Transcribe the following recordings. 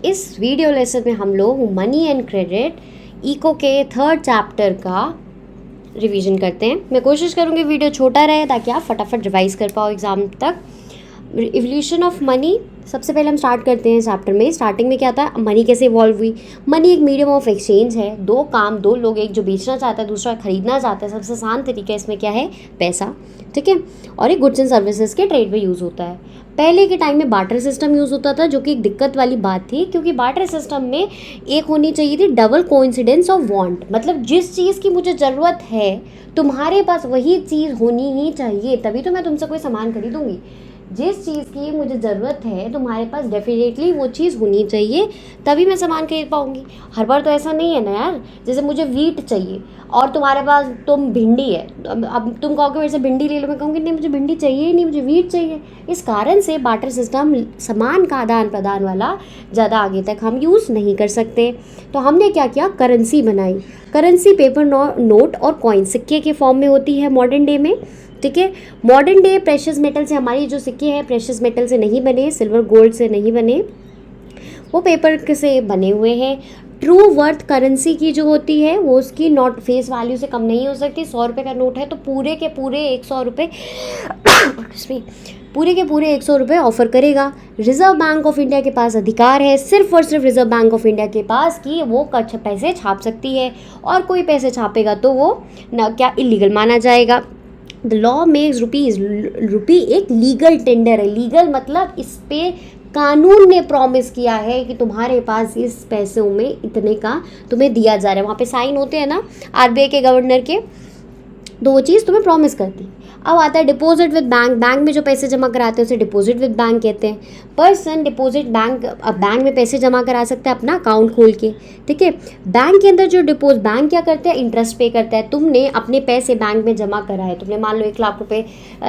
इस video lesson में हम लोग मनी एंड क्रेडिट इको के 3rd चैप्टर का रिवीजन करते हैं। मैं कोशिश करूँगी वीडियो छोटा रहे ताकि आप फटाफट रिवाइज कर पाओ एग्ज़ाम तक। इवोल्यूशन ऑफ मनी, सबसे पहले हम स्टार्ट करते हैं चैप्टर में। स्टार्टिंग में क्या था, मनी कैसे इवॉल्व हुई। मनी एक मीडियम ऑफ एक्सचेंज है, दो लोग, एक जो बेचना चाहता है दूसरा खरीदना चाहता है। सबसे आसान तरीका इसमें क्या है, पैसा, ठीक है। और एक गुड्स एंड सर्विसेज के ट्रेड में यूज़ होता है। पहले के टाइम में बार्टर सिस्टम यूज़ होता था, जो कि एक दिक्कत वाली बात थी, क्योंकि बार्टर सिस्टम में एक होनी चाहिए थी डबल कोइंसिडेंस ऑफ वांट। मतलब जिस चीज़ की मुझे ज़रूरत है तुम्हारे पास वही चीज़ होनी ही चाहिए, तभी तो मैं तुमसे कोई सामान खरीदूंगी। जिस चीज़ की मुझे ज़रूरत है तुम्हारे पास डेफिनेटली वो चीज़ होनी चाहिए, तभी मैं सामान खरीद पाऊँगी। हर बार तो ऐसा नहीं है ना यार। जैसे मुझे वीट चाहिए और तुम्हारे पास भिंडी है, अब तुम कहोगे मेरे से भिंडी ले लो, मैं कहूँगी नहीं मुझे भिंडी चाहिए ही नहीं, मुझे वीट चाहिए। इस कारण से बार्टर सिस्टम, सामान का आदान प्रदान वाला, ज़्यादा आगे तक हम यूज़ नहीं कर सकते। तो हमने क्या किया, करेंसी बनाई। करेंसी पेपर नोट और कॉइन, सिक्के के फॉर्म में होती है मॉडर्न डे में, ठीक है। मॉडर्न डे प्रेशियस मेटल से, हमारी जो सिक्के हैं प्रेशियस मेटल से नहीं बने, सिल्वर गोल्ड से नहीं बने, वो पेपर से बने हुए हैं। ट्रू वर्थ करेंसी की जो होती है वो उसकी नोट फेस वैल्यू से कम नहीं हो सकती। 100 रुपये का नोट है तो पूरे के पूरे 100 रुपये पूरे के पूरे 100 रुपये ऑफर करेगा। रिजर्व बैंक ऑफ इंडिया के पास अधिकार है, सिर्फ और सिर्फ रिजर्व बैंक ऑफ इंडिया के पास, कि वो पैसे छाप सकती है, और कोई पैसे छापेगा तो वो ना क्या इलीगल माना जाएगा। द लॉ मेक्स रुपी एक लीगल टेंडर है। लीगल मतलब इस पे कानून ने प्रॉमिस किया है कि तुम्हारे पास इस पैसों में इतने का तुम्हें दिया जा रहा है। वहाँ पे साइन होते हैं ना आरबीआई के गवर्नर के, तो वो चीज़ तुम्हें प्रॉमिस करती है। अब आता है डिपॉजिट विद बैंक। बैंक में जो पैसे जमा कराते हैं उसे डिपॉजिट विद बैंक कहते हैं। पर्सन डिपॉजिट बैंक में पैसे जमा करा सकता है अपना अकाउंट खोल के, ठीक है। बैंक के अंदर जो बैंक क्या करते हैं, इंटरेस्ट पे करता है। तुमने अपने पैसे बैंक में जमा कराए, तुमने मान लो 1 लाख रुपए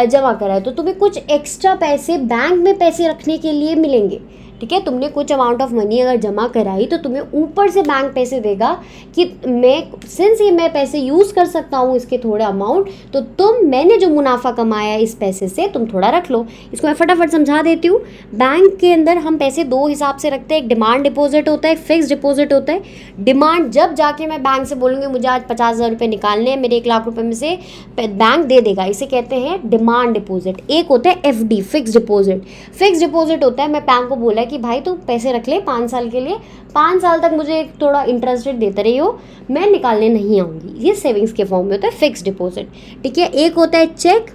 जमा कराए, तो तुम्हें कुछ एक्स्ट्रा पैसे बैंक में पैसे रखने के लिए मिलेंगे, ठीक है। तुमने कुछ अमाउंट ऑफ मनी अगर जमा कराई तो तुम्हें ऊपर से बैंक पैसे देगा कि मैं पैसे यूज़ कर सकता हूँ इसके थोड़े अमाउंट, तो मैंने जो मुनाफा कमाया इस पैसे से तुम थोड़ा रख लो। इसको मैं फटाफट समझा देती हूँ। बैंक के अंदर हम पैसे 2 हिसाब से रखते हैं, एक डिमांड डिपॉजिट होता है, फिक्स डिपॉजिट होता है। डिमांड, जब जाके मैं बैंक से बोलूँगी मुझे आज 50,000 रुपये निकालने हैं, मेरे 1 लाख रुपये में से बैंक दे देगा, इसे कहते हैं डिमांड डिपॉजिट। एक होता है FD, fix deposit. Fix deposit होता है मैं बैंक को बोला कि भाई तू पैसे रख ले 5 साल के लिए, 5 साल तक मुझे थोड़ा इंटरेस्ट रेट देते रही हो, मैं निकालने नहीं आऊँगी। ये सेविंग्स के फॉर्म में होता है फिक्स डिपॉजिट, ठीक है। एक होता है चेक।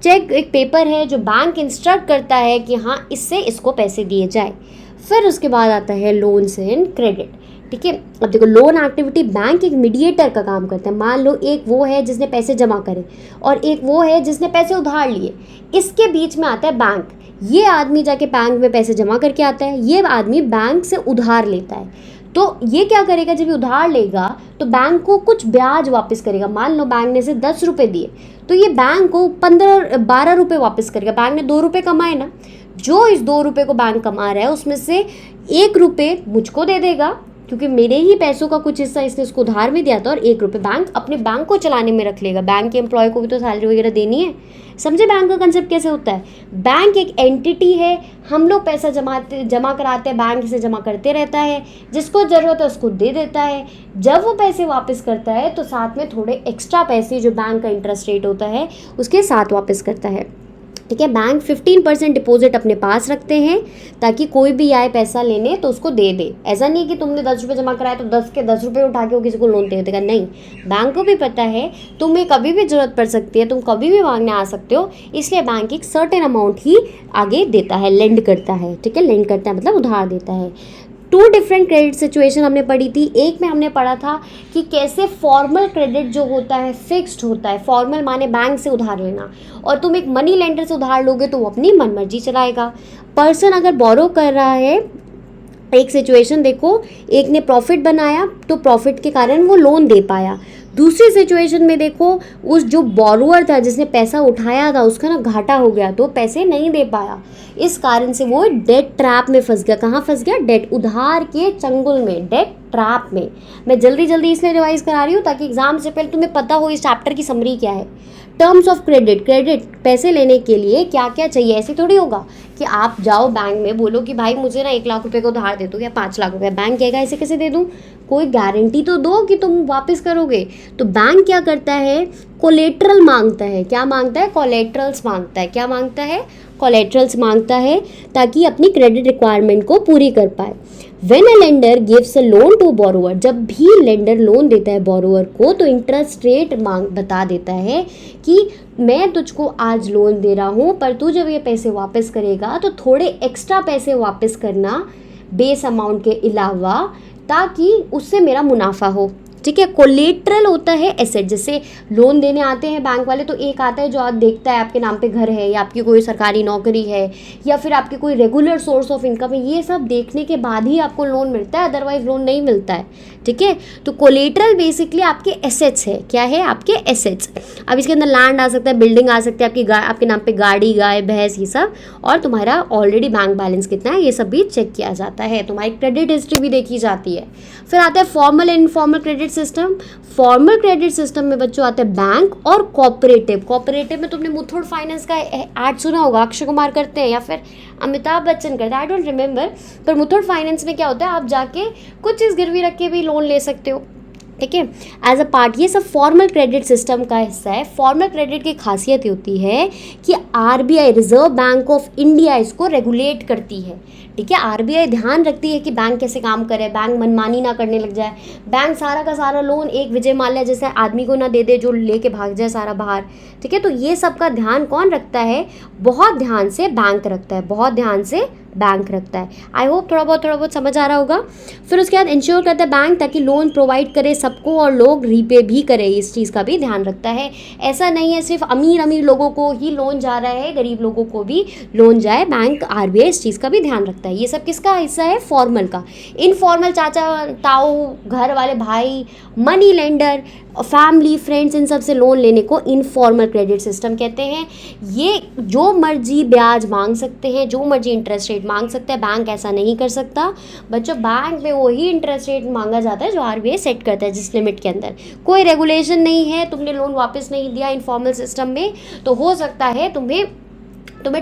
चेक एक पेपर है जो बैंक इंस्ट्रक्ट करता है कि हाँ इससे इसको पैसे दिए जाए। फिर उसके बाद आता है लोन्स एंड क्रेडिट, ठीक है। अब देखो, लोन एक्टिविटी बैंक एक मीडिएटर का काम करता है। मान लो एक वो है जिसने पैसे जमा करे और एक वो है जिसने पैसे उधार लिए, इसके बीच में आता है बैंक। ये आदमी जाके बैंक में पैसे जमा करके आता है, ये आदमी बैंक से उधार लेता है। तो ये क्या करेगा, जब ये उधार लेगा तो बैंक को कुछ ब्याज वापस करेगा। मान लो बैंक ने से 10 रुपये दिए तो ये बैंक को 12 रुपये वापस करेगा। बैंक ने 2 रुपये कमाए ना, जो इस 2 रुपये को बैंक कमा रहा है उसमें से 1 रुपये मुझको दे देगा, क्योंकि मेरे ही पैसों का कुछ हिस्सा इसने इसको उधार में दिया था, और 1 रुपये बैंक अपने बैंक को चलाने में रख लेगा। बैंक के एम्प्लॉय को भी तो सैलरी वगैरह देनी है। समझे बैंक का कंसेप्ट कैसे होता है। बैंक एक एंटिटी है, हम लोग पैसा जमा कराते हैं, बैंक से जमा करते रहता है, जिसको ज़रूरत है उसको दे देता है। जब वो पैसे वापस करता है तो साथ में थोड़े एक्स्ट्रा पैसे जो बैंक का इंटरेस्ट रेट होता है उसके साथ वापस करता है, ठीक है। बैंक 15% डिपॉजिट अपने पास रखते हैं ताकि कोई भी आए पैसा लेने तो उसको दे दे। ऐसा नहीं कि तुमने 10 रुपये जमा कराया तो 10 के 10 रुपये उठा के वो किसी को लोन दे देगा, नहीं। बैंक को भी पता है तुम्हें कभी भी ज़रूरत पड़ सकती है, तुम कभी भी मांगने आ सकते हो, इसलिए बैंक एक सर्टेन अमाउंट ही आगे देता है, लेंड करता है, ठीक है। लेंड करता है मतलब उधार देता है। 2 डिफरेंट क्रेडिट सिचुएशन हमने पढ़ी थी। एक में हमने पढ़ा था कि कैसे फॉर्मल क्रेडिट जो होता है फिक्स्ड होता है। फॉर्मल माने बैंक से उधार लेना, और तुम एक मनी लेंडर से उधार लोगे तो वो अपनी मनमर्जी चलाएगा। पर्सन अगर बोरो कर रहा है, एक सिचुएशन देखो, एक ने प्रॉफिट बनाया तो प्रॉफिट के कारण वो लोन दे पाया। दूसरी सिचुएशन में देखो, उस जो बोरोअर था जिसने पैसा उठाया था उसका ना घाटा हो गया तो पैसे नहीं दे पाया, इस कारण से वो डेट ट्रैप में फंस गया। कहाँ फंस गया, डेट, उधार के चंगुल में, डेट ट्रैप में। मैं जल्दी जल्दी इसलिए रिवाइज करा रही हूँ ताकि एग्जाम से पहले तुम्हें पता हो इस चैप्टर की समरी क्या है। टर्म्स ऑफ क्रेडिट, क्रेडिट पैसे लेने के लिए क्या क्या चाहिए। ऐसे थोड़ी होगा कि आप जाओ बैंक में बोलो कि भाई मुझे ना 1 लाख रुपए को उधार दे दो या 5 लाख रुपए, बैंक कहेगा ऐसे कैसे दे दूँ, कोई गारंटी तो दो कि तुम वापस करोगे। तो बैंक क्या करता है, कोलेट्रल मांगता है। क्या मांगता है, कोलेट्रल्स मांगता है। क्या मांगता है, कोलेट्रल्स मांगता है ताकि अपनी क्रेडिट रिक्वायरमेंट को पूरी कर पाए। When a lender gives a loan to borrower, जब भी लेंडर लोन देता है बोरोवर को तो इंटरेस्ट रेट बता देता है कि मैं तुझको आज लोन दे रहा हूँ पर तू जब ये पैसे वापस करेगा तो थोड़े एक्स्ट्रा पैसे वापस करना बेस अमाउंट के अलावा, ताकि उससे मेरा मुनाफा हो। ठीक है। कोलेट्रल होता है एसेट। जैसे लोन देने आते हैं बैंक वाले तो एक आता है जो आप देखता है आपके नाम पे घर है या आपकी कोई सरकारी नौकरी है या फिर आपकी कोई रेगुलर सोर्स ऑफ इनकम है, ये सब देखने के बाद ही आपको लोन मिलता है, अदरवाइज लोन नहीं मिलता है। ठीक है। तो कोलेट्रल बेसिकली आपके एसेट्स है। क्या है, आपके एसेट्स। अब इसके अंदर लैंड आ सकता है, बिल्डिंग आ सकती है, आपके नाम पे गाड़ी, गाय, भैंस, ये सब, और तुम्हारा ऑलरेडी बैंक बैलेंस कितना है ये सब भी चेक किया जाता है। तुम्हारी क्रेडिट हिस्ट्री भी देखी जाती है। फिर आता है formal and informal credit system. Formal credit system में बच्चों आते हैं बैंक और कोऑपरेटिव। कोऑपरेटिव में तुमने मुथूट फाइनेंस का ऐड सुना होगा, अक्षय कुमार करते हैं या फिर अमिताभ बच्चन करते हैं, आई डोंट रिमेंबर। पर मुथूट फाइनेंस में क्या होता है, आप जाके कुछ चीज़ गिरवी रख के भी लोन ले सकते हो। ठीक है। एज अ पार्ट ये सब फॉर्मल क्रेडिट सिस्टम का हिस्सा है। फॉर्मल क्रेडिट की खासियत होती है कि RBI, reserve bank of India, इसको रेगुलेट करती है। ठीक है। आरबीआई ध्यान रखती है कि बैंक कैसे काम करे, बैंक मनमानी ना करने लग जाए, बैंक सारा का सारा लोन एक विजय माल्या जैसे आदमी को ना दे दे जो लेके भाग जाए सारा बाहर। ठीक है। तो ये सब का ध्यान कौन रखता है, बहुत ध्यान से बैंक रखता है, बहुत ध्यान से बैंक रखता है। आई होप थोड़ा बहुत समझ आ रहा होगा। फिर उसके बाद इंश्योर करता है बैंक ताकि लोन प्रोवाइड करे सबको और लोग रीपे भी करे, इस चीज़ का भी ध्यान रखता है। ऐसा नहीं है सिर्फ अमीर लोगों को ही लोन जा रहा है, गरीब लोगों को भी लोन जाए, बैंक आरबीआई इस चीज़ का भी ध्यान रखता है। ये सब किसका हिस्सा है, फॉर्मल का। इनफॉर्मल चाचा ताऊ, घर वाले भाई, मनी लेंडर, फैमिली, फ्रेंड्स, इन सब से लोन लेने को इनफॉर्मल क्रेडिट सिस्टम कहते हैं। ये जो मर्जी ब्याज मांग सकते हैं, जो मर्जी इंटरेस्ट रेट मांग सकते हैं, बैंक ऐसा नहीं कर सकता बच्चों। बैंक में वही इंटरेस्ट रेट मांगा जाता है जो आरबीआई सेट करता है, जिस लिमिट के अंदर कोई रेगुलेशन नहीं है। तुमने लोन वापस नहीं दिया इनफॉर्मल सिस्टम में तो हो सकता है तुम्हें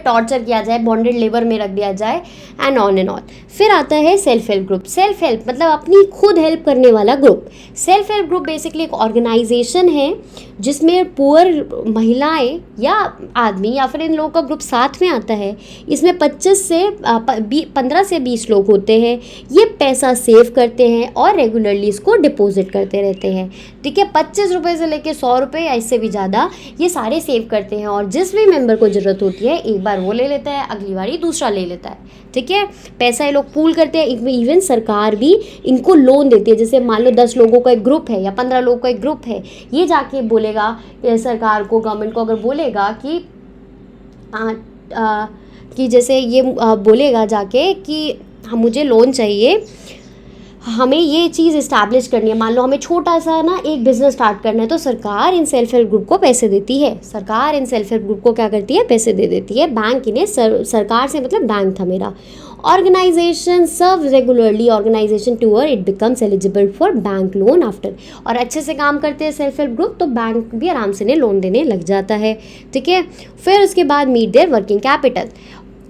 टॉर्चर किया जाए, बॉन्डेड लेबर में रख दिया जाए, एंड ऑन एंड ऑन। फिर आता है self help group. Self help मतलब अपनी खुद हेल्प करने वाला group. Self help group basically एक ऑर्गेनाइजेशन है जिसमें पुअर महिलाएं या आदमी या फिर इन लोगों का ग्रुप साथ में आता है। इसमें 15 से 20 लोग होते हैं। ये पैसा सेव करते हैं और रेगुलरली इसको डिपॉजिट करते रहते हैं। ठीक है। 25 रुपये से लेकर 100 रुपये या इससे भी ज़्यादा ये सारे सेव करते हैं, और जिस भी मेंबर को ज़रूरत होती है एक बार वो ले लेता है, अगली बारी दूसरा ले लेता है। ठीक है। पैसा ये लोग पूल करते हैं। इवन सरकार भी इनको लोन देती है। जैसे मान लो 10 लोगों का एक ग्रुप है या 15 लोगों का एक ग्रुप है, ये जाके बोलेगा सरकार को, गवर्नमेंट को, अगर बोलेगा कि जैसे ये बोलेगा जाके कि हम मुझे लोन चाहिए, हमें ये चीज़ इस्टेब्लिश करनी है। मान लो हमें छोटा सा ना एक बिज़नेस स्टार्ट करना है तो सरकार इन सेल्फ हेल्प ग्रुप को पैसे देती है। सरकार इन सेल्फ हेल्प ग्रुप को क्या करती है, पैसे दे देती है। बैंक इन्हें सरकार से मतलब बैंक था मेरा। Organisation serve regularly organisation tour it becomes eligible for bank loan after. और अच्छे से काम करते हैं सेल्फ हेल्प ग्रुप तो बैंक भी आराम से इन्हें लोन देने लग जाता है। ठीक है। फिर उसके बाद meet their working capital.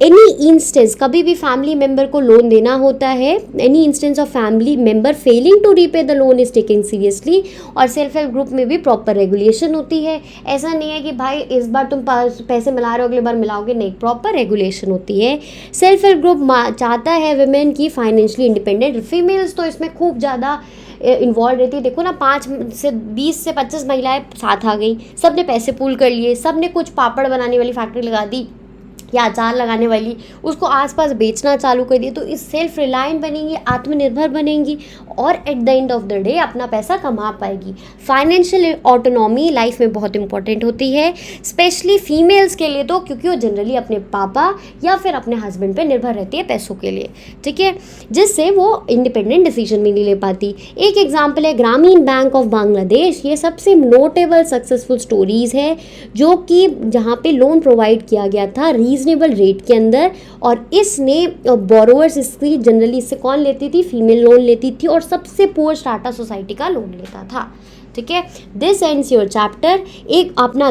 Any instance, कभी भी फैमिली मेम्बर को लोन देना होता है, any instance of family member failing to repay the loan is taken seriously. और सेल्फ हेल्प ग्रुप में भी प्रॉपर रेगुलेशन होती है। ऐसा नहीं है कि भाई इस बार तुम पैसे मिला रहे हो अगली बार मिलाओगे, नहीं, प्रॉपर रेगुलेशन होती है। सेल्फ हेल्प ग्रुप चाहता है वुमेन की फाइनेंशियली इंडिपेंडेंट। फीमेल्स तो इसमें खूब ज़्यादा इन्वॉल्व रहती है। देखो ना, 20 से 25 महिलाएं साथ आ गई, सब ने पैसे पूल कर लिए, सब ने कुछ पापड़ बनाने वाली फैक्ट्री लगा दी या अचार लगाने वाली, उसको आसपास बेचना चालू कर दिया। तो इस सेल्फ रिलायंट बनेंगी, आत्मनिर्भर बनेंगी और at the end of the day अपना पैसा कमा पाएगी। फाइनेंशियल ऑटोनॉमी लाइफ में बहुत इंपॉर्टेंट होती है, स्पेशली फीमेल्स के लिए तो, क्योंकि वो जनरली अपने पापा या फिर अपने हस्बैंड पे निर्भर रहती है पैसों के लिए। ठीक है। जिससे वो इंडिपेंडेंट डिसीजन भी नहीं ले पाती। एक एग्जाम्पल है ग्रामीण बैंक ऑफ बांग्लादेश। ये सबसे नोटेबल सक्सेसफुल स्टोरीज है जो कि जहाँ पे लोन प्रोवाइड किया गया था रीज़नेबल रेट के अंदर। और इसने बोरोवर्स, इसकी जनरली इससे कौन लेती थी, फीमेल लोन लेती थी और सबसे पुअर स्ट्राटा सोसाइटी का लोन लेता था। ठीक है, दिस एंड्स योर चैप्टर। एक अपना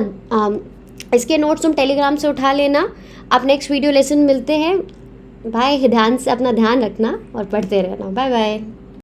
इसके नोट्स तुम टेलीग्राम से उठा लेना। आप नेक्स्ट वीडियो लेसन मिलते हैं। बाय, ध्यान से अपना ध्यान रखना और पढ़ते रहना। Bye bye.